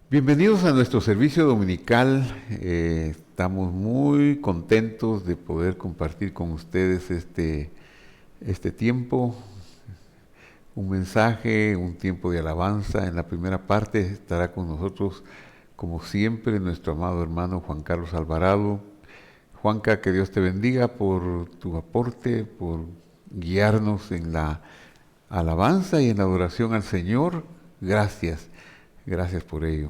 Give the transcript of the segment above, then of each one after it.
Bienvenidos a nuestro servicio dominical. Estamos muy contentos de poder compartir con ustedes este tiempo, un mensaje, un tiempo de alabanza. En la primera parte estará con nosotros, como siempre, nuestro amado hermano Juan Carlos Alvarado. Juanca, que Dios te bendiga por tu aporte, por guiarnos en la alabanza y en la adoración al Señor. Gracias. Gracias por ello.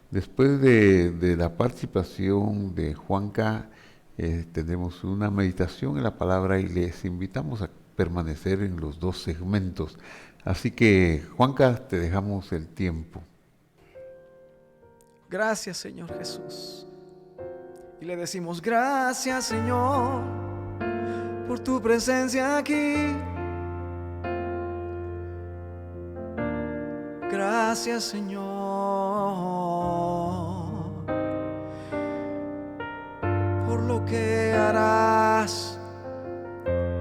Después de la participación de Juanca, tendremos una meditación en la palabra y les invitamos a permanecer en los dos segmentos. Así que, Juanca, te dejamos el tiempo. Gracias, Señor Jesús. Y le decimos gracias, Señor, por tu presencia aquí. Gracias, Señor, por lo que harás.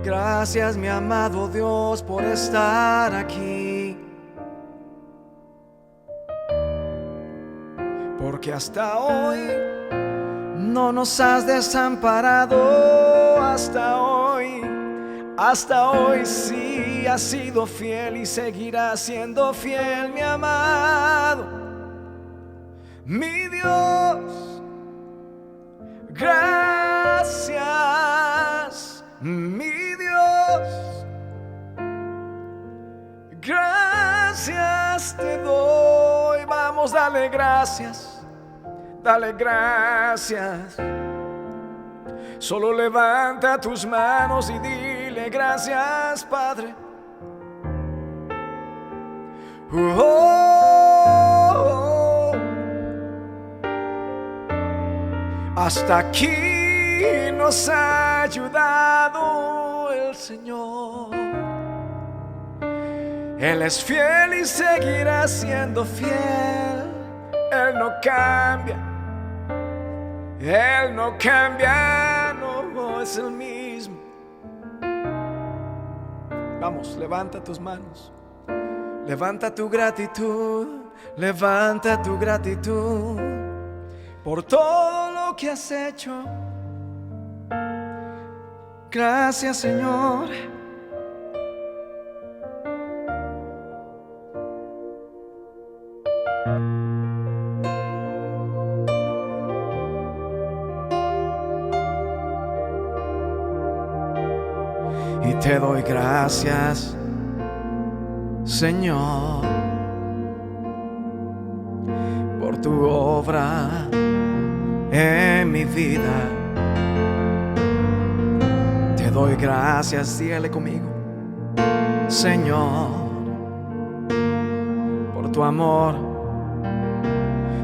Gracias, mi amado Dios, por estar aquí. Porque hasta hoy no nos has desamparado. Hasta hoy sí has sido fiel y seguirás siendo fiel, mi amado, mi Dios. Gracias, mi Dios. Gracias te doy. Vamos, dale gracias. Dale gracias. Solo levanta tus manos y dile gracias, Padre. Hasta aquí nos ha ayudado el Señor. Él es fiel y seguirá siendo fiel. Él no cambia. Él no cambia, no es el mismo. Vamos, levanta tus manos. Levanta tu gratitud. Levanta tu gratitud por todo lo que has hecho. Gracias, Señor. Y te doy gracias, Señor, por tu obra en mi vida. Te doy gracias, dígale conmigo, Señor, por tu amor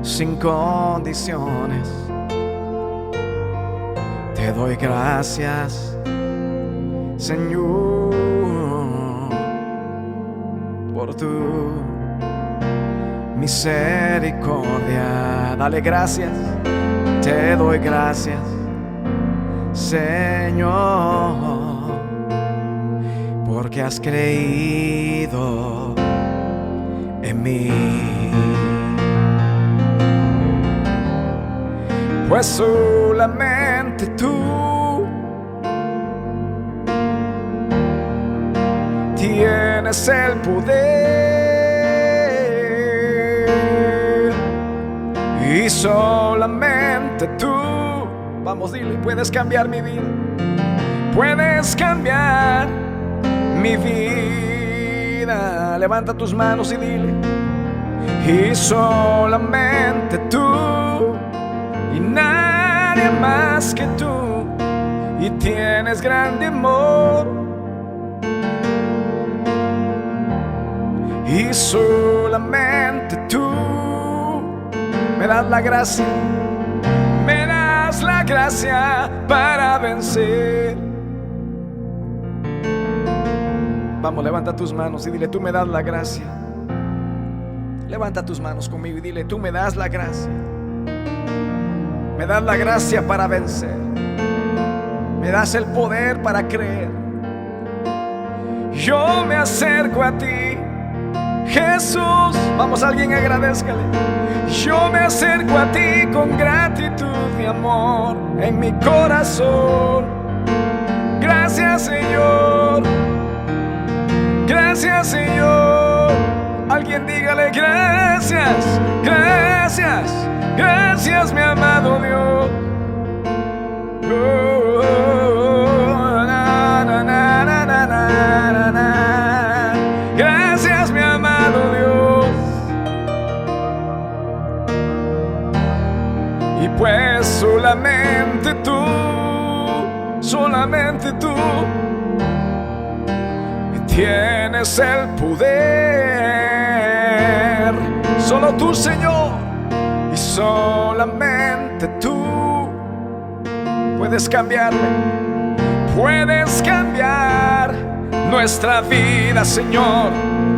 sin condiciones. Te doy gracias, Señor, por tu misericordia. Dale gracias, te doy gracias, Señor, porque has creído en mí. Pues solamente tú tienes el poder y solamente tú, vamos, dile, puedes cambiar mi vida, puedes cambiar mi vida. Levanta tus manos y dile, y solamente tú y nadie más que tú, y tienes grande amor. Y solamente tú me das la gracia, me das la gracia para vencer. Vamos, levanta tus manos y dile, tú me das la gracia. Levanta tus manos conmigo y dile, tú me das la gracia. Me das la gracia para vencer. Me das el poder para creer. Yo me acerco a ti, Jesús. Vamos, alguien agradézcale. Yo me acerco a ti con gratitud y amor en mi corazón. Gracias, Señor. Gracias, Señor. Alguien dígale gracias, gracias, gracias, mi amado Dios. Gracias, mi amado Dios. Y pues solamente tú tienes el poder. Solo tú, Señor, y solamente tú puedes cambiar nuestra vida, Señor.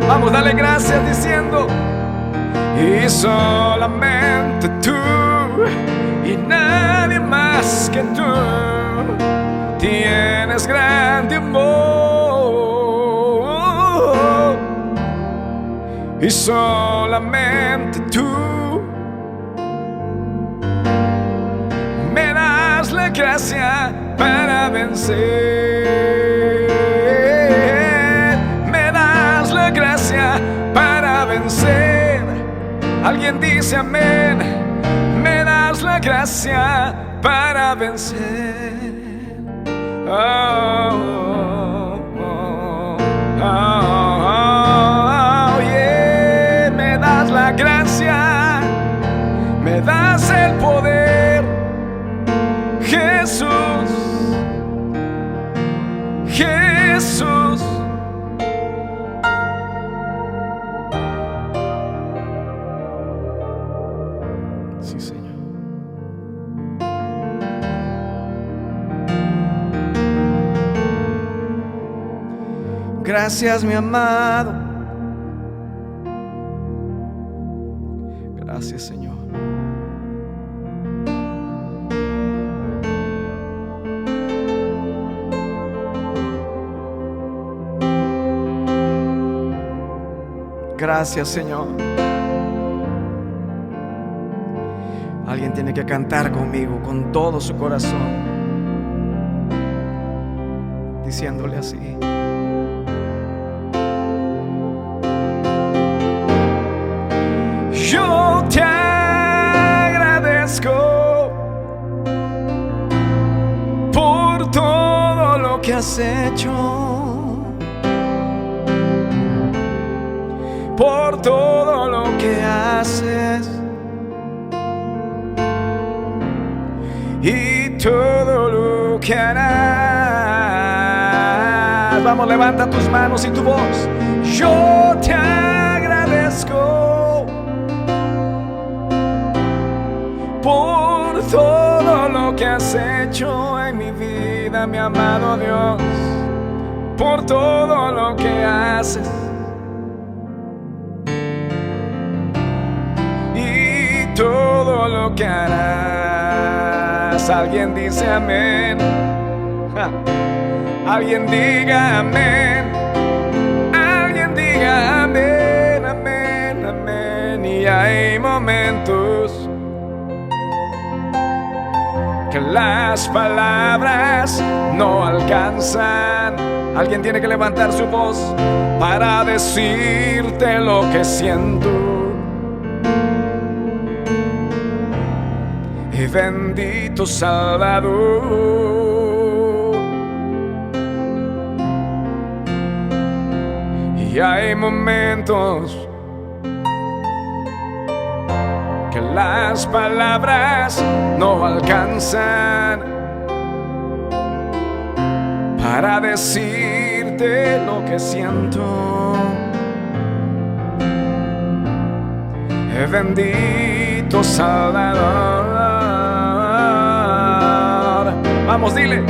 Vamos, dale gracias diciendo: y solamente tú y nadie más que tú tienes grande amor. Y solamente tú me das la gracia para vencer. Me das la gracia para vencer. Alguien dice amén. Me das la gracia para vencer. Oh, oh, oh, oh, yeah. Me das la gracia, me das el poder, Jesús, Jesús. Sí, Señor. Gracias, mi amado. Gracias, Señor. Gracias, Señor. Alguien tiene que cantar conmigo con todo su corazón, diciéndole así: yo te agradezco por todo lo que has hecho, por todo lo que haces y todo lo que harás. Vamos, levanta tus manos y tu voz. Yo te agradezco por todo lo que has hecho en mi vida, mi amado Dios, por todo lo que haces y todo lo que harás. Alguien dice amén. Alguien diga amén. Alguien diga amén, amén, amén. Y hay momentos que las palabras no alcanzan. Alguien tiene que levantar su voz para decirte lo que siento. Y bendito Salvador, y hay momentos que las palabras no alcanzan para decirte lo que siento. Bendito Salvador. Vamos, dile: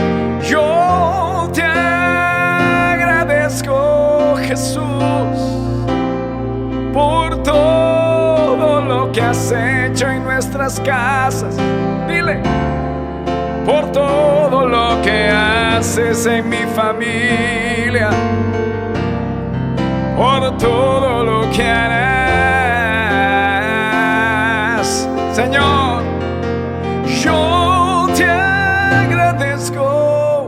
yo te agradezco, Jesús, por todo lo que has hecho en nuestras casas. Dile: por todo lo que haces en mi familia, por todo lo que harás. Señor, yo te agradezco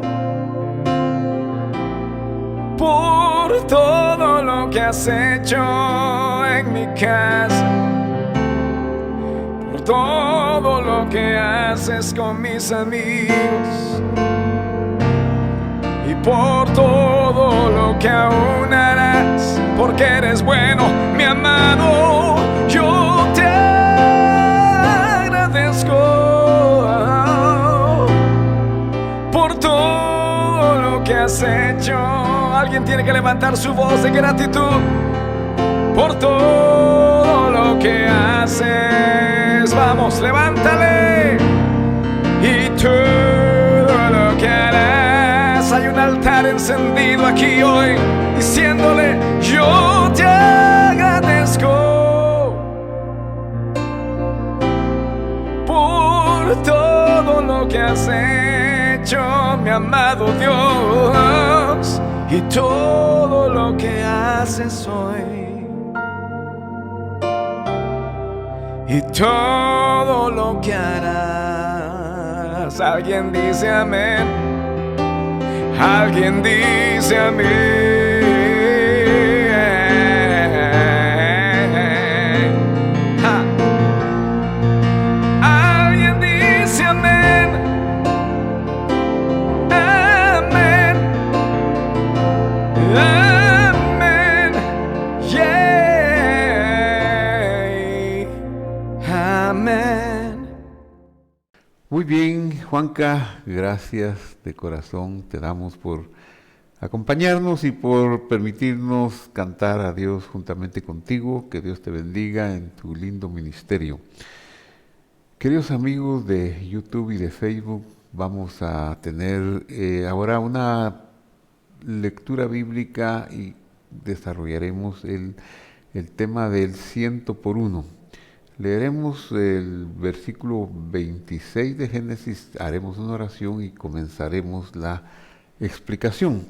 por todo lo que has hecho en mi casa, por todo lo que haces con mis amigos y por todo lo que aún harás, porque eres bueno, mi amado. Yo te agradezco por todo lo que has hecho. Alguien tiene que levantar su voz de gratitud por todo lo que haces. Vamos, levántale. Y todo lo que harás. Hay un altar encendido aquí hoy, diciéndole: yo te agradezco por todo lo que has hecho, mi amado Dios, y todo lo que haces hoy, y todo lo que harás. Alguien dice amén. Alguien dice amén. Alguien dice amén. Amén. Amén. Yeah. Amén. Muy bien, Juanca, gracias de corazón, te damos por acompañarnos y por permitirnos cantar a Dios juntamente contigo. Que Dios te bendiga en tu lindo ministerio. Queridos amigos de YouTube y de Facebook, vamos a tener ahora una lectura bíblica y desarrollaremos el tema del 100 por 1. Leeremos el versículo 26 de Génesis, haremos una oración y comenzaremos la explicación.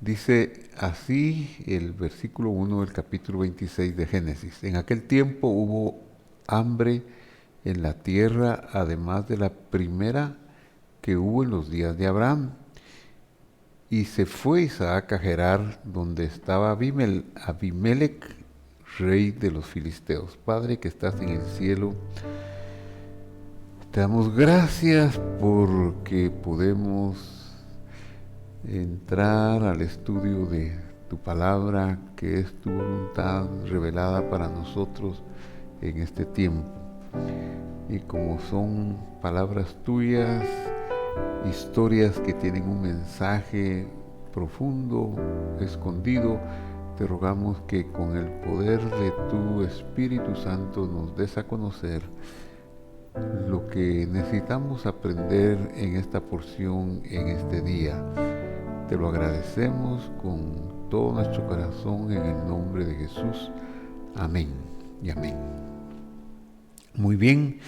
Dice así el versículo 1 del capítulo 26 de Génesis: en aquel tiempo hubo hambre en la tierra, además de la primera que hubo en los días de Abraham. Y se fue Isaac a Gerar, donde estaba Abimelech, Rey de los filisteos. Padre que estás en el cielo, te damos gracias porque podemos entrar al estudio de tu palabra, que es tu voluntad revelada para nosotros en este tiempo. Y como son palabras tuyas, historias que tienen un mensaje profundo, escondido, te rogamos que con el poder de tu Espíritu Santo nos des a conocer lo que necesitamos aprender en esta porción, en este día. Te lo agradecemos con todo nuestro corazón en el nombre de Jesús. Amén y amén. Muy bien,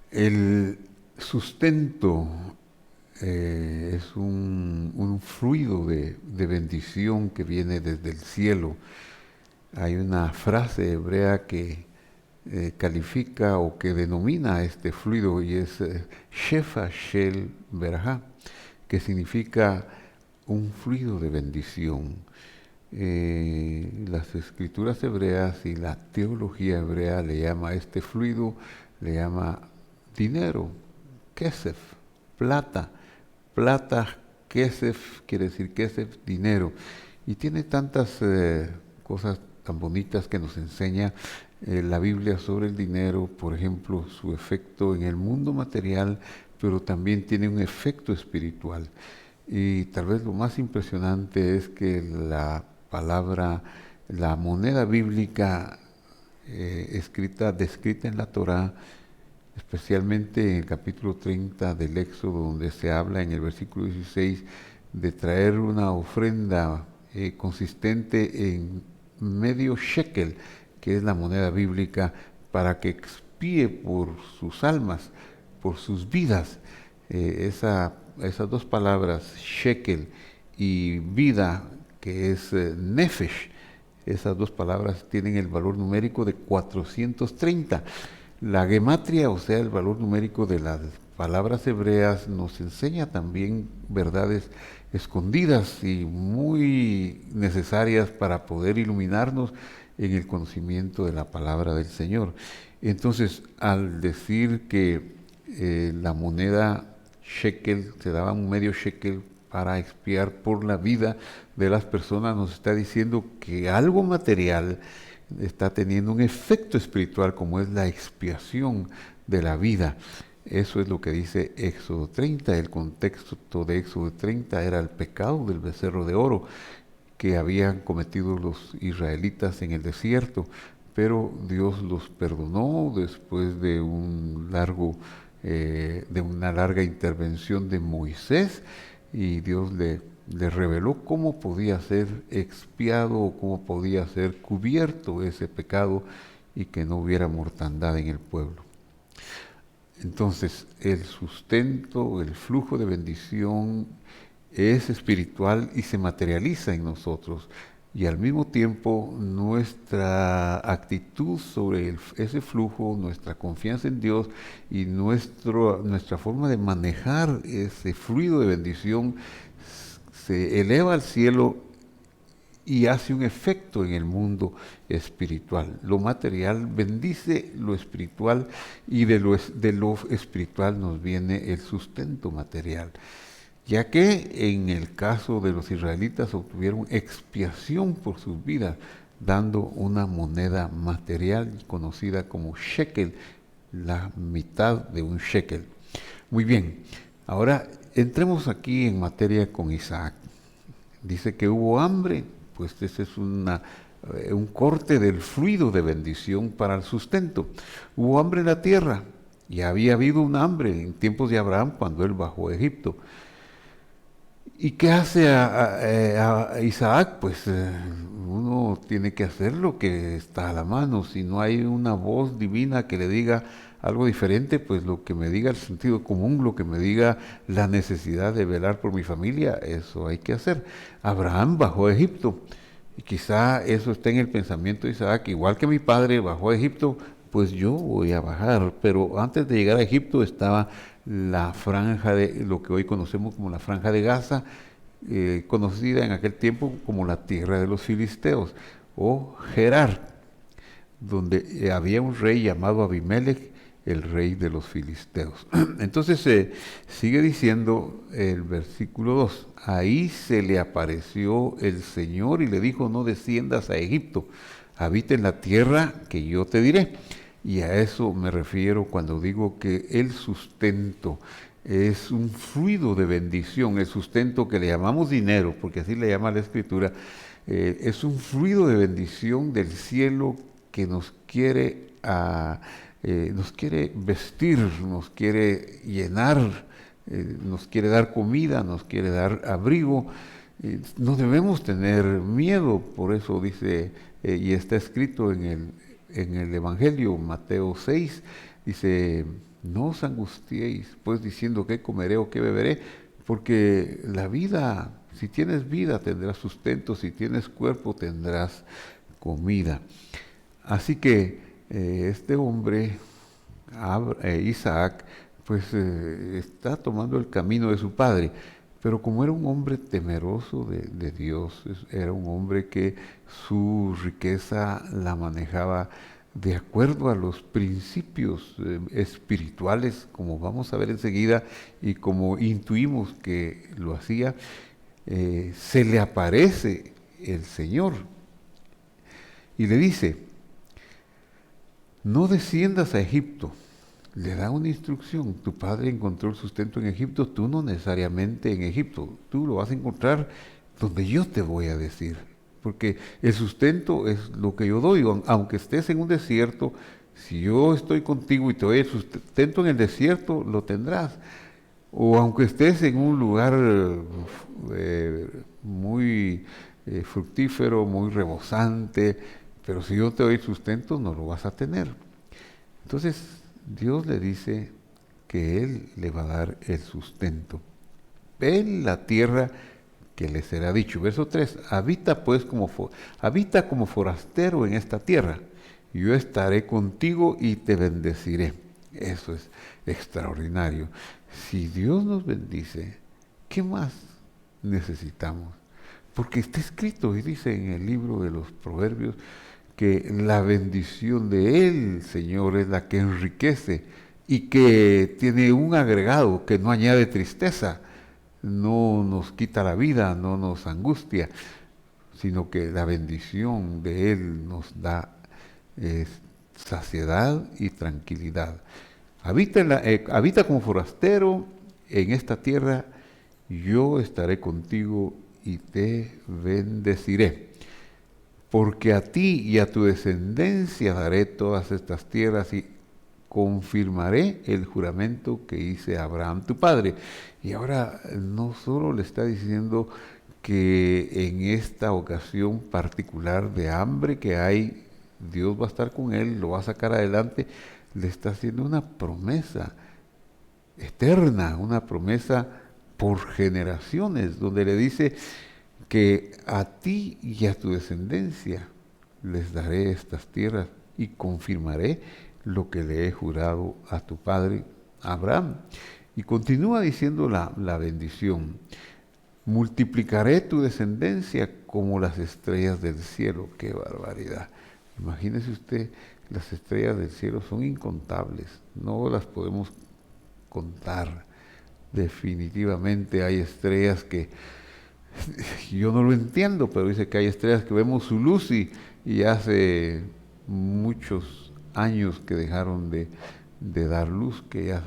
el sustento es un fluido de bendición que viene desde el cielo. Hay una frase hebrea que califica o que denomina este fluido y es Shefa Shel Berajá, que significa un fluido de bendición. Las escrituras hebreas y la teología hebrea le llama a este fluido, le llama dinero, kesef, plata. Plata, kesef, quiere decir kesef, dinero. Y tiene tantas cosas tan bonitas que nos enseña la Biblia sobre el dinero, por ejemplo, su efecto en el mundo material, pero también tiene un efecto espiritual. Y tal vez lo más impresionante es que la palabra, la moneda bíblica descrita en la Torá, especialmente en el capítulo 30 del Éxodo, donde se habla en el versículo 16 de traer una ofrenda consistente en medio shekel, que es la moneda bíblica, para que expíe por sus almas, por sus vidas. Esas dos palabras, shekel y vida, que es nefesh, Esas dos palabras tienen el valor numérico de 430. La gematria, o sea, el valor numérico de las palabras hebreas, nos enseña también verdades escondidas y muy necesarias para poder iluminarnos en el conocimiento de la palabra del Señor. Entonces, al decir que la moneda shekel, se daba un medio shekel para expiar por la vida de las personas, nos está diciendo que algo material está teniendo un efecto espiritual como es la expiación de la vida. Eso es lo que dice Éxodo 30. El contexto de Éxodo 30 era el pecado del becerro de oro que habían cometido los israelitas en el desierto, pero Dios los perdonó después de una larga intervención de Moisés, y Dios le reveló cómo podía ser expiado o cómo podía ser cubierto ese pecado y que no hubiera mortandad en el pueblo. Entonces, el sustento, el flujo de bendición es espiritual y se materializa en nosotros. Y al mismo tiempo nuestra actitud sobre ese flujo, nuestra confianza en Dios y nuestra forma de manejar ese fluido de bendición se eleva al cielo y hace un efecto en el mundo espiritual. Lo material bendice lo espiritual y de lo espiritual nos viene el sustento material, ya que en el caso de los israelitas obtuvieron expiación por sus vidas, dando una moneda material conocida como shekel, la mitad de un shekel. Muy bien, ahora entremos aquí en materia con Isaac. Dice que hubo hambre, pues ese es un corte del fluido de bendición para el sustento. Hubo hambre en la tierra, y había habido un hambre en tiempos de Abraham cuando él bajó a Egipto. ¿Y qué hace a Isaac? Pues uno tiene que hacer lo que está a la mano. Si no hay una voz divina que le diga algo diferente, pues lo que me diga el sentido común, lo que me diga la necesidad de velar por mi familia, eso hay que hacer. Abraham bajó a Egipto, y quizá eso esté en el pensamiento de Isaac: igual que mi padre bajó a Egipto, pues yo voy a bajar. Pero antes de llegar a Egipto estaba la franja de lo que hoy conocemos como la franja de Gaza, conocida en aquel tiempo como la tierra de los filisteos, o Gerar, donde había un rey llamado Abimelech, el rey de los filisteos. Entonces sigue diciendo el versículo 2, ahí se le apareció el Señor y le dijo: no desciendas a Egipto, habita en la tierra que yo te diré. Y a eso me refiero cuando digo que el sustento es un fluido de bendición. El sustento que le llamamos dinero, porque así le llama la Escritura, es un fluido de bendición del cielo que nos quiere vestir, nos quiere llenar, nos quiere dar comida, nos quiere dar abrigo. No debemos tener miedo. Por eso dice, y está escrito en el Evangelio, Mateo 6, dice: no os angustiéis, pues diciendo qué comeré o qué beberé, porque la vida, si tienes vida tendrás sustento, si tienes cuerpo tendrás comida. Así que este hombre, Isaac, pues está tomando el camino de su padre. Pero como era un hombre temeroso de Dios, era un hombre que su riqueza la manejaba de acuerdo a los principios espirituales, como vamos a ver enseguida, y como intuimos que lo hacía, se le aparece el Señor y le dice: no desciendas a Egipto. Le da una instrucción: tu padre encontró el sustento en Egipto, tú no necesariamente en Egipto, tú lo vas a encontrar donde yo te voy a decir, porque el sustento es lo que yo doy. Aunque estés en un desierto, si yo estoy contigo y te doy el sustento en el desierto, lo tendrás. O aunque estés en un lugar muy fructífero, muy rebosante, pero si yo te doy el sustento, no lo vas a tener. Entonces Dios le dice que Él le va a dar el sustento. En la tierra que le será dicho. Verso 3, habita pues habita como forastero en esta tierra. Yo estaré contigo y te bendeciré. Eso es extraordinario. Si Dios nos bendice, ¿qué más necesitamos? Porque está escrito y dice en el libro de los Proverbios que la bendición de Él, Señor, es la que enriquece y que tiene un agregado que no añade tristeza, no nos quita la vida, no nos angustia, sino que la bendición de Él nos da saciedad y tranquilidad. Habita como forastero en esta tierra, yo estaré contigo y te bendeciré. Porque a ti y a tu descendencia daré todas estas tierras y confirmaré el juramento que hice a Abraham tu padre. Y ahora no solo le está diciendo que en esta ocasión particular de hambre que hay, Dios va a estar con él, lo va a sacar adelante, le está haciendo una promesa eterna, una promesa por generaciones, donde le dice que a ti y a tu descendencia les daré estas tierras y confirmaré lo que le he jurado a tu padre Abraham. Y continúa diciendo la bendición. Multiplicaré tu descendencia como las estrellas del cielo. ¡Qué barbaridad! Imagínese usted, las estrellas del cielo son incontables, no las podemos contar. Definitivamente hay estrellas que yo no lo entiendo, pero dice que hay estrellas que vemos su luz y hace muchos años que dejaron de dar luz, que ya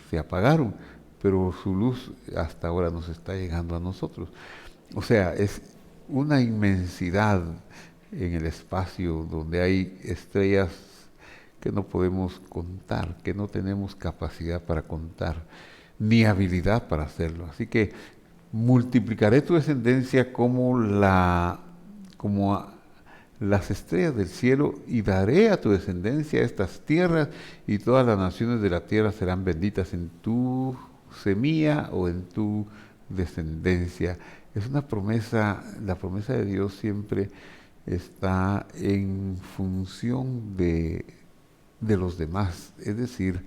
se apagaron, pero su luz hasta ahora nos está llegando a nosotros. O sea, es una inmensidad en el espacio donde hay estrellas que no podemos contar, que no tenemos capacidad para contar, ni habilidad para hacerlo. Así que multiplicaré tu descendencia como las estrellas del cielo y daré a tu descendencia estas tierras y todas las naciones de la tierra serán benditas en tu semilla o en tu descendencia. Es una promesa, la promesa de Dios siempre está en función de los demás, es decir,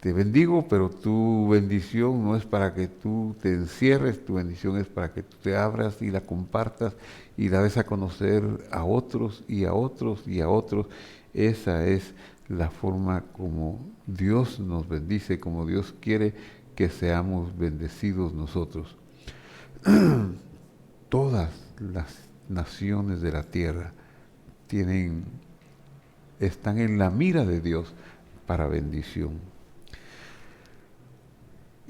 te bendigo, pero tu bendición no es para que tú te encierres, tu bendición es para que tú te abras y la compartas y la des a conocer a otros y a otros y a otros. Esa es la forma como Dios nos bendice, como Dios quiere que seamos bendecidos nosotros. Todas las naciones de la tierra están en la mira de Dios para bendición.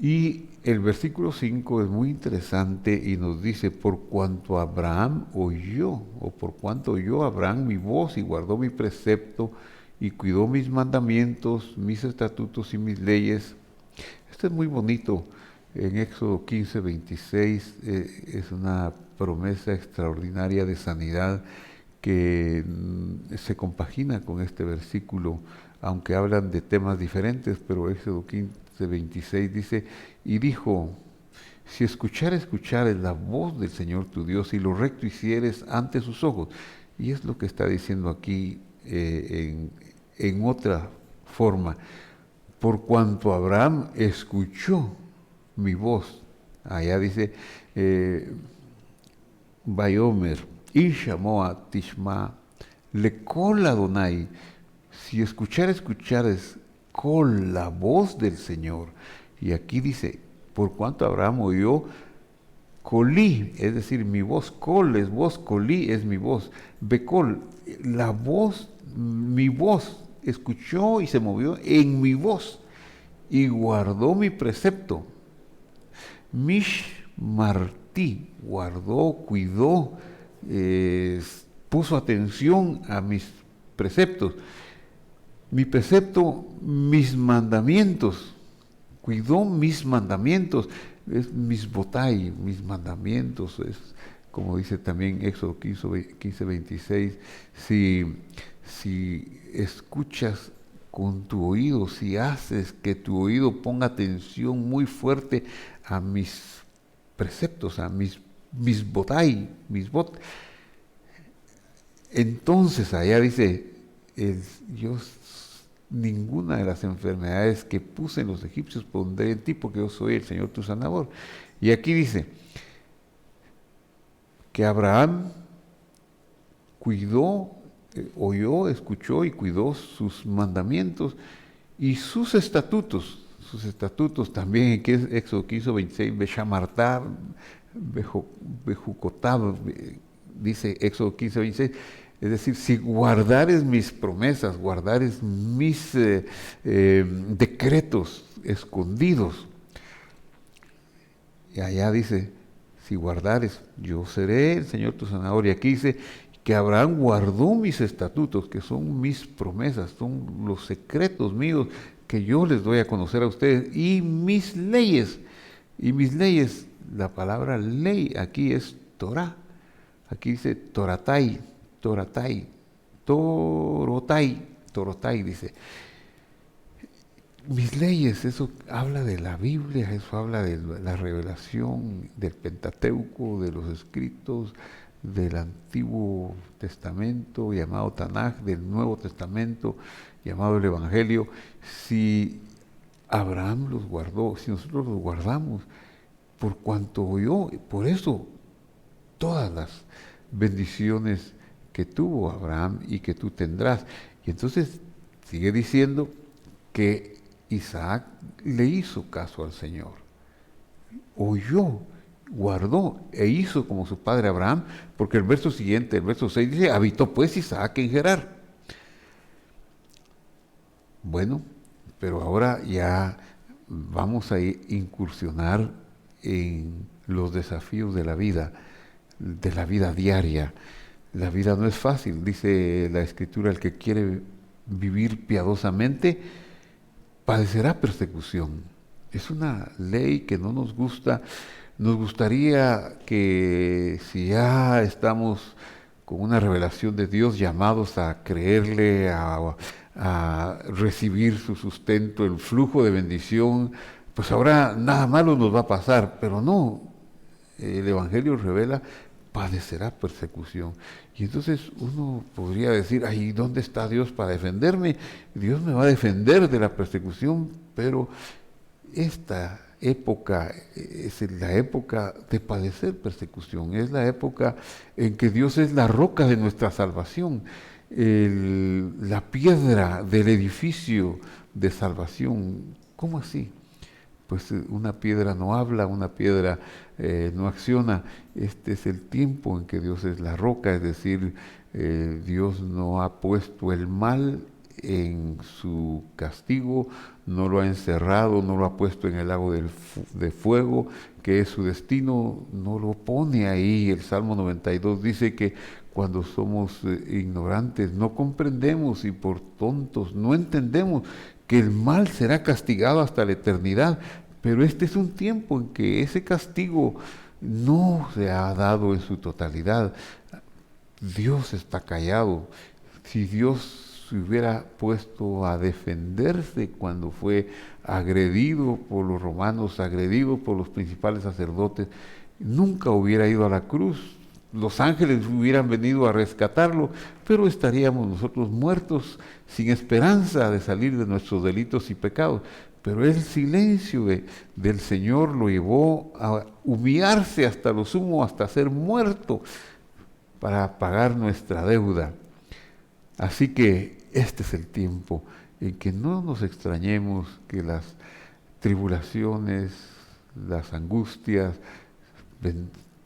Y el versículo 5 es muy interesante y nos dice, por cuanto Abraham oyó, o por cuanto oyó Abraham mi voz y guardó mi precepto y cuidó mis mandamientos, mis estatutos y mis leyes. Esto es muy bonito. En Éxodo 15, 26 es una promesa extraordinaria de sanidad que se compagina con este versículo, aunque hablan de temas diferentes, pero Éxodo 15, 26 dice, y dijo, si escuchares la voz del Señor tu Dios y lo recto hicieres ante sus ojos. Y es lo que está diciendo aquí en otra forma. Por cuanto Abraham escuchó mi voz. Allá dice, Bayomer, Ishamoa Tishma, Lekol Adonai. Si escuchares con la voz del Señor. Y aquí dice, por cuanto Abraham oyó, colí, es decir, mi voz, col es voz, colí es mi voz, becol, la voz, mi voz, escuchó y se movió en mi voz y guardó mi precepto. Mish martí, guardó, cuidó, puso atención a mis preceptos. Mi precepto, mis mandamientos, cuidó mis mandamientos, es mis botai, mis mandamientos, es como dice también Éxodo 15, 26, si escuchas con tu oído, si haces que tu oído ponga atención muy fuerte a mis preceptos, a mis misbot. Entonces allá dice, yo ninguna de las enfermedades que puse en los egipcios pondré en ti, porque yo soy el Señor tu sanador. Y aquí dice que Abraham cuidó, oyó, escuchó y cuidó sus mandamientos y sus estatutos también, que es Éxodo 15:26, Beshamartar, Bejucotab, dice Éxodo 15:26, es decir, si guardares mis promesas, guardares mis decretos escondidos, y allá dice, si guardares, yo seré el Señor tu sanador, y aquí dice que Abraham guardó mis estatutos, que son mis promesas, son los secretos míos, que yo les doy a conocer a ustedes, y mis leyes, la palabra ley aquí es Torah, aquí dice Toratai, dice, mis leyes, eso habla de la Biblia, eso habla de la revelación del Pentateuco, de los escritos del Antiguo Testamento, llamado Tanaj, del Nuevo Testamento, llamado el Evangelio. Si Abraham los guardó, si nosotros los guardamos, por cuanto oyó, por eso todas las bendiciones que tuvo Abraham y que tú tendrás. Y entonces sigue diciendo que Isaac le hizo caso al Señor, oyó, guardó e hizo como su padre Abraham, porque el verso siguiente, el verso 6 dice, habitó pues Isaac en Gerar. Bueno, pero ahora ya vamos a incursionar en los desafíos de la vida diaria. La vida no es fácil, dice la Escritura, el que quiere vivir piadosamente padecerá persecución. Es una ley que no nos gusta. Nos gustaría que si ya estamos con una revelación de Dios, llamados a creerle, a recibir su sustento, el flujo de bendición, pues ahora nada malo nos va a pasar, pero no, el Evangelio revela, padecerá persecución. Y entonces uno podría decir, ay, ¿dónde está Dios para defenderme? Dios me va a defender de la persecución, pero esta época es la época de padecer persecución, es la época en que Dios es la roca de nuestra salvación, la piedra del edificio de salvación. ¿Cómo así? Pues una piedra no habla, una piedra no acciona. Este es el tiempo en que Dios es la roca, es decir, Dios no ha puesto el mal en su castigo, no lo ha encerrado, no lo ha puesto en el lago de fuego, que es su destino, no lo pone ahí. El Salmo 92 dice que cuando somos ignorantes, no comprendemos, y por tontos no entendemos que el mal será castigado hasta la eternidad. Pero este es un tiempo en que ese castigo no se ha dado en su totalidad. Dios está callado. Si Dios se hubiera puesto a defenderse cuando fue agredido por los romanos, agredido por los principales sacerdotes, nunca hubiera ido a la cruz. Los ángeles hubieran venido a rescatarlo, pero estaríamos nosotros muertos, sin esperanza de salir de nuestros delitos y pecados. Pero el silencio del Señor lo llevó a humillarse hasta lo sumo, hasta ser muerto, para pagar nuestra deuda. Así que este es el tiempo en que no nos extrañemos que las tribulaciones, las angustias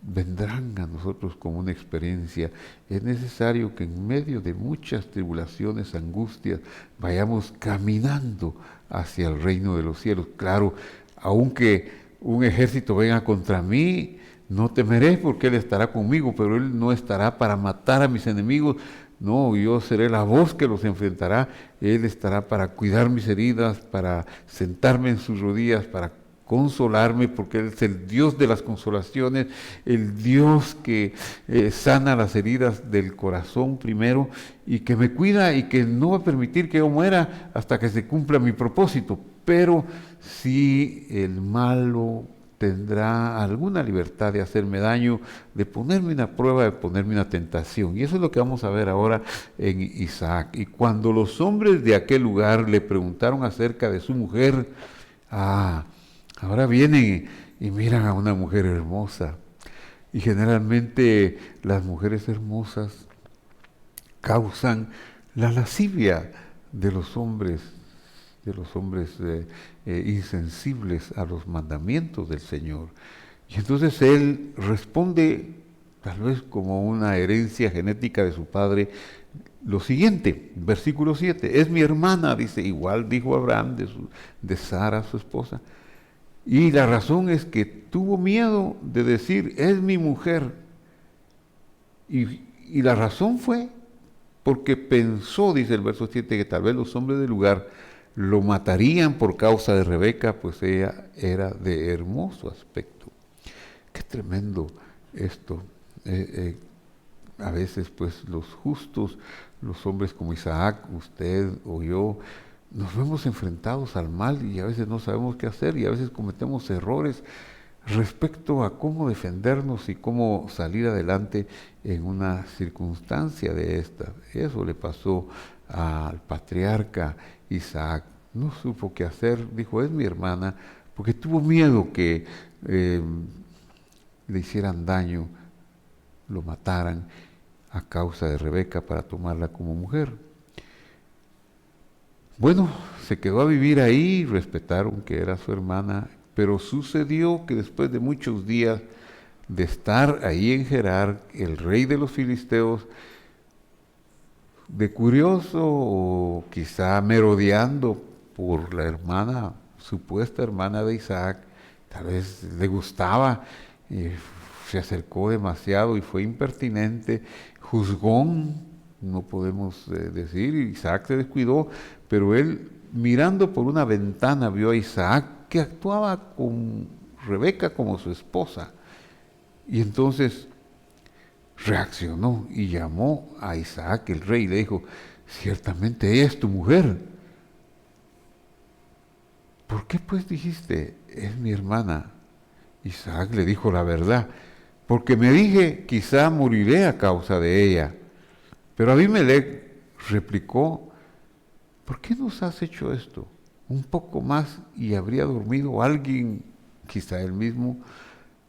vendrán a nosotros como una experiencia. Es necesario que en medio de muchas tribulaciones, angustias, vayamos caminando hacia el reino de los cielos. Claro, aunque un ejército venga contra mí, no temeré porque Él estará conmigo, pero Él no estará para matar a mis enemigos. No, yo seré la voz que los enfrentará. Él estará para cuidar mis heridas, para sentarme en sus rodillas, para consolarme, porque Él es el Dios de las consolaciones, el Dios que sana las heridas del corazón primero, y que me cuida y que no va a permitir que yo muera hasta que se cumpla mi propósito. Pero si el malo tendrá alguna libertad de hacerme daño, de ponerme una prueba, de ponerme una tentación. Y eso es lo que vamos a ver ahora en Isaac. Y cuando los hombres de aquel lugar le preguntaron acerca de su mujer, ahora vienen y miran a una mujer hermosa. Y generalmente las mujeres hermosas causan la lascivia de los hombres insensibles a los mandamientos del Señor. Y entonces él responde, tal vez como una herencia genética de su padre, lo siguiente, versículo 7, es mi hermana, dice, igual dijo Abraham de Sara, su esposa. Y la razón es que tuvo miedo de decir, es mi mujer. Y la razón fue porque pensó, dice el verso 7, que tal vez los hombres del lugar lo matarían por causa de Rebeca, pues ella era de hermoso aspecto. Qué tremendo esto. A veces pues los justos, los hombres como Isaac, usted o yo, nos vemos enfrentados al mal y a veces no sabemos qué hacer y a veces cometemos errores respecto a cómo defendernos y cómo salir adelante en una circunstancia de esta. Eso le pasó al patriarca Isaac. No supo qué hacer, dijo, es mi hermana, porque tuvo miedo que le hicieran daño, lo mataran a causa de Rebeca para tomarla como mujer. Bueno, se quedó a vivir ahí, respetaron que era su hermana, pero sucedió que después de muchos días de estar ahí en Gerar, el rey de los filisteos, de curioso o quizá merodeando por la hermana, supuesta hermana de Isaac, tal vez le gustaba, se acercó demasiado y fue impertinente, juzgón, no podemos decir, Isaac se descuidó, pero él mirando por una ventana vio a Isaac que actuaba con Rebeca como su esposa. Y entonces reaccionó y llamó a Isaac, el rey, y le dijo, ciertamente ella es tu mujer. ¿Por qué pues dijiste, es mi hermana? Isaac le dijo la verdad, porque me dije, quizá moriré a causa de ella. Pero Abimelech replicó, ¿por qué nos has hecho esto? Un poco más y habría dormido alguien, quizá él mismo,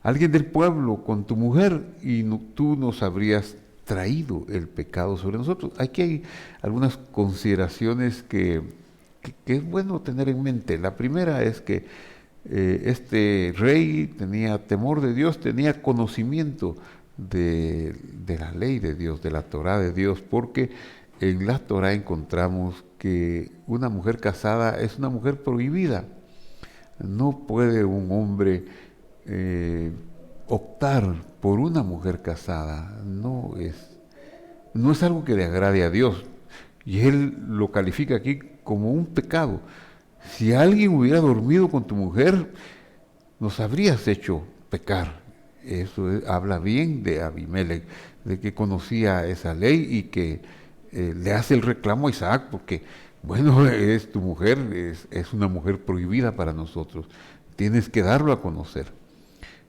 alguien del pueblo con tu mujer y tú nos habrías traído el pecado sobre nosotros. Aquí hay algunas consideraciones que es bueno tener en mente. La primera es que este rey tenía temor de Dios, tenía conocimiento de la ley de Dios, de la Torá de Dios, porque en la Torá encontramos que una mujer casada es una mujer prohibida. No puede un hombre optar por una mujer casada, no es algo que le agrade a Dios. Y él lo califica aquí como un pecado. Si alguien hubiera dormido con tu mujer, nos habrías hecho pecar. Eso habla bien de Abimelech, de que conocía esa ley y que le hace el reclamo a Isaac, porque, bueno, es tu mujer, es una mujer prohibida para nosotros. Tienes que darlo a conocer.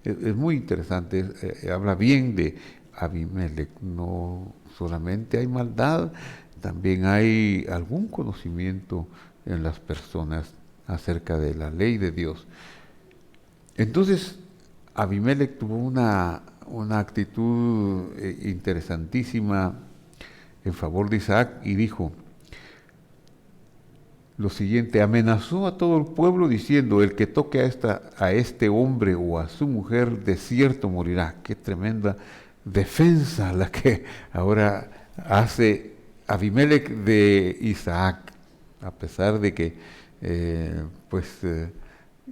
Es muy interesante, habla bien de Abimelech. No solamente hay maldad, también hay algún conocimiento en las personas acerca de la ley de Dios. Entonces, Abimelech tuvo una actitud interesantísima en favor de Isaac y dijo lo siguiente, amenazó a todo el pueblo diciendo, el que toque a este hombre o a su mujer, de cierto morirá. Qué tremenda defensa la que ahora hace Abimelech de Isaac, a pesar de que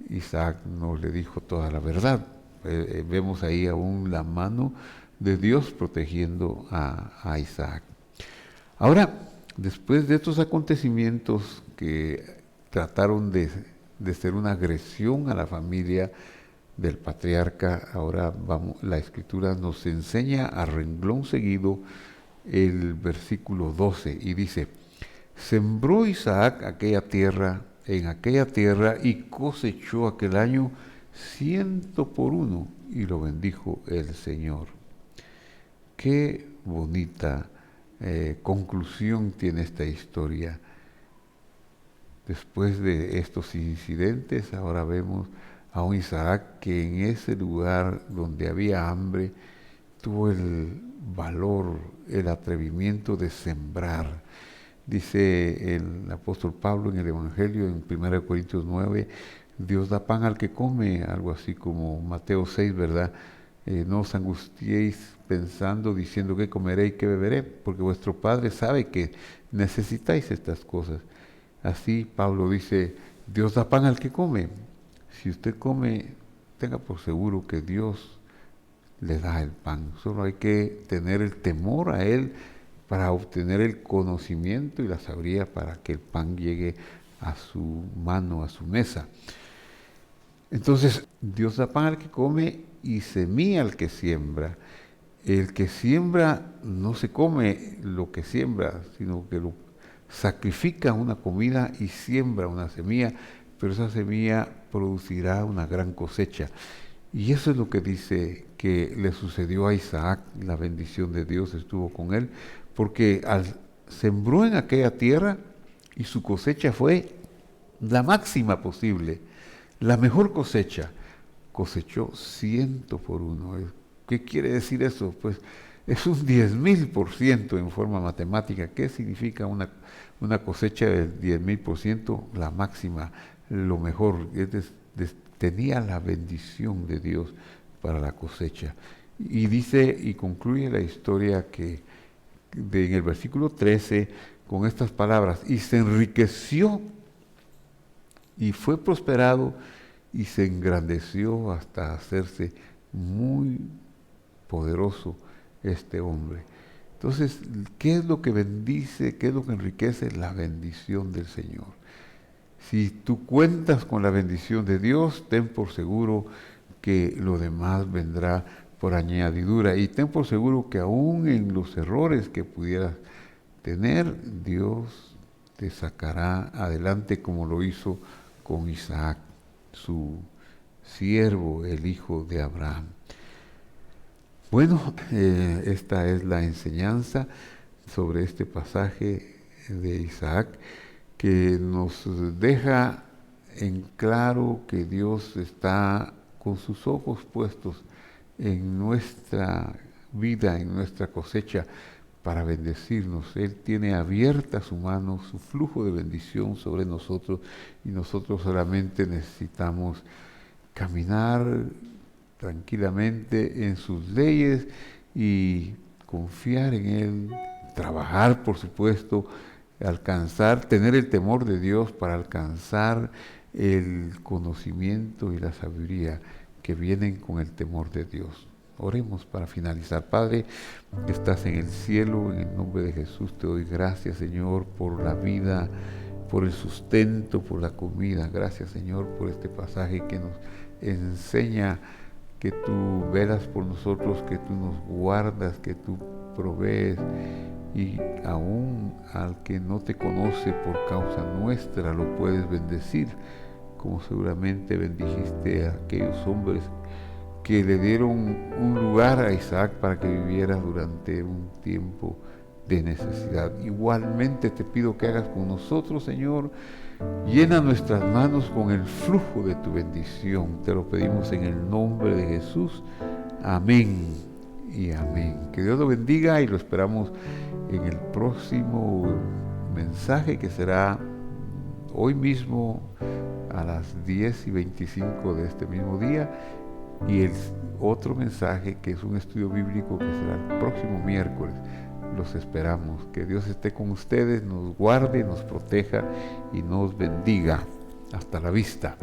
Isaac no le dijo toda la verdad. Vemos ahí aún la mano de Dios protegiendo a Isaac. Ahora, después de estos acontecimientos que trataron de ser una agresión a la familia del patriarca, ahora la Escritura nos enseña a renglón seguido el versículo 12 y dice, sembró Isaac en aquella tierra y cosechó aquel año 100 por 1, y lo bendijo el Señor. Qué bonita conclusión tiene esta historia. Después de estos incidentes, ahora vemos a un Isaac que en ese lugar donde había hambre, tuvo el valor, el atrevimiento de sembrar. Dice el apóstol Pablo en el Evangelio, en 1 Corintios 9, Dios da pan al que come, algo así como Mateo 6, ¿verdad? No os angustiéis pensando, diciendo qué comeré y qué beberé, porque vuestro Padre sabe que necesitáis estas cosas. Así Pablo dice, Dios da pan al que come. Si usted come, tenga por seguro que Dios le da el pan. Solo hay que tener el temor a Él para obtener el conocimiento y la sabiduría para que el pan llegue a su mano, a su mesa. Entonces, Dios da pan al que come y semilla al que siembra. El que siembra no se come lo que siembra, sino que lo sacrifica una comida y siembra una semilla, pero esa semilla producirá una gran cosecha. Y eso es lo que dice que le sucedió a Isaac. La bendición de Dios estuvo con él, porque sembró en aquella tierra y su cosecha fue la máxima posible, la mejor cosecha. Cosechó 100 por 1. ¿Qué quiere decir eso? Pues es un 10,000% en forma matemática. ¿Qué significa una cosecha del 10,000%? La máxima, lo mejor. Tenía la bendición de Dios para la cosecha. Y dice, y concluye la historia en el versículo 13, con estas palabras: y se enriqueció, y fue prosperado, y se engrandeció hasta hacerse muy poderoso este hombre. Entonces, ¿qué es lo que bendice? ¿Qué es lo que enriquece? La bendición del Señor. Si tú cuentas con la bendición de Dios, ten por seguro que lo demás vendrá por añadidura. Y ten por seguro que aún en los errores que pudieras tener, Dios te sacará adelante, como lo hizo con Isaac, su siervo, el hijo de Abraham. Bueno, esta es la enseñanza sobre este pasaje de Isaac, que nos deja en claro que Dios está con sus ojos puestos en nuestra vida, en nuestra cosecha, para bendecirnos. Él tiene abierta su mano, su flujo de bendición sobre nosotros, y nosotros solamente necesitamos caminar tranquilamente en sus leyes y confiar en Él, trabajar, por supuesto, tener el temor de Dios para alcanzar el conocimiento y la sabiduría que vienen con el temor de Dios. Oremos para finalizar. Padre, que estás en el cielo, en el nombre de Jesús te doy gracias, Señor, por la vida, por el sustento, por la comida. Gracias, Señor, por este pasaje que nos enseña que tú velas por nosotros, que tú nos guardas, que tú provees, y aún al que no te conoce por causa nuestra lo puedes bendecir, como seguramente bendijiste a aquellos hombres que le dieron un lugar a Isaac para que viviera durante un tiempo de necesidad. Igualmente te pido que hagas con nosotros, Señor. Llena nuestras manos con el flujo de tu bendición. Te lo pedimos en el nombre de Jesús. Amén y amén. Que Dios lo bendiga, y lo esperamos en el próximo mensaje, que será hoy mismo a las 10:25 de este mismo día, y el otro mensaje, que es un estudio bíblico, que será el próximo miércoles. Los esperamos. Que Dios esté con ustedes, nos guarde, nos proteja y nos bendiga. Hasta la vista.